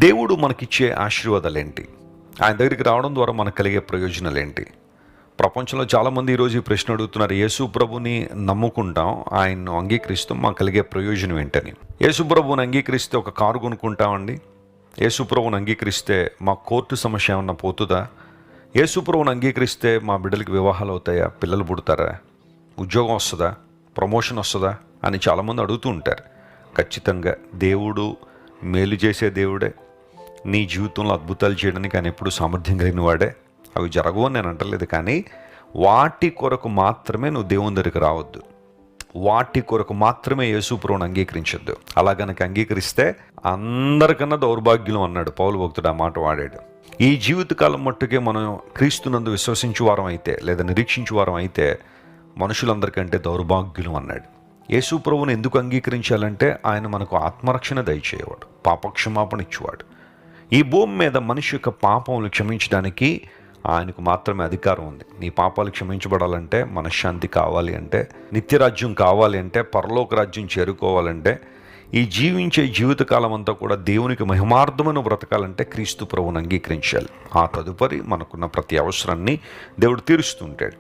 దేవుడు మనకిచ్చే ఆశీర్వాదాలు ఏంటి? ఆయన దగ్గరికి రావడం ద్వారా మనకు కలిగే ప్రయోజనాలు ఏంటి? ప్రపంచంలో చాలామంది ఈరోజు ఈ ప్రశ్న అడుగుతున్నారు. యేసు ప్రభుని నమ్ముకుంటాం, ఆయన్ను అంగీకరిస్తాం, మాకు కలిగే ప్రయోజనం ఏంటని. యేసు ప్రభుని అంగీకరిస్తే ఒక కారు కొనుక్కుంటామండి? యేసు ప్రభుని అంగీకరిస్తే మా కోర్టు సమస్య ఏమన్నా పోతుందా? యేసు ప్రభుని అంగీకరిస్తే మా బిడ్డలకి వివాహాలు అవుతాయా? పిల్లలు పుడతారా? ఉద్యోగం వస్తుందా? ప్రమోషన్ వస్తుందా అని చాలామంది అడుగుతూ ఉంటారు. ఖచ్చితంగా దేవుడు మేలు చేసే దేవుడే. నీ జీవితంలో అద్భుతాలు చేయడానికి ఆయన ఎప్పుడు సామర్థ్యం కలిగిన వాడే. అవి జరగవు అని నేను అంటలేదు, కానీ వాటి కొరకు మాత్రమే నువ్వు దేవుని దగ్గరికి రావద్దు. వాటి కొరకు మాత్రమే యేసు ప్రభువుని అంగీకరించొద్దు. అలా కనుక అంగీకరిస్తే అందరికన్నా దౌర్భాగ్యం అన్నాడు పౌలు భక్తుడు. ఆ మాట వాడాడు. ఈ జీవితకాలం మట్టుకే మనం క్రీస్తునందు విశ్వసించు వారం అయితే, లేదా నిరీక్షించు వారం అయితే మనుషులందరికంటే దౌర్భాగ్యులు అన్నాడు. యేసు ప్రభువుని ఎందుకు అంగీకరించాలంటే ఆయన మనకు ఆత్మరక్షణ దయచేయవాడు, పాపక్షమాపణ ఇచ్చేవాడు. ఈ భూమి మీద మనిషి యొక్క పాపములు క్షమించడానికి ఆయనకు మాత్రమే అధికారం ఉంది. నీ పాపాలు క్షమించబడాలంటే, మనశ్శాంతి కావాలి అంటే, నిత్యరాజ్యం కావాలి అంటే, పరలోక రాజ్యం చేరుకోవాలంటే, ఈ జీవించే జీవితకాలం అంతా కూడా దేవునికి మహిమార్థమైన బ్రతకాలంటే క్రీస్తు ప్రభువుని అంగీకరించాలి. ఆ తదుపరి మనకున్న ప్రతి అవసరాన్ని దేవుడు తీరుస్తుంటాడు.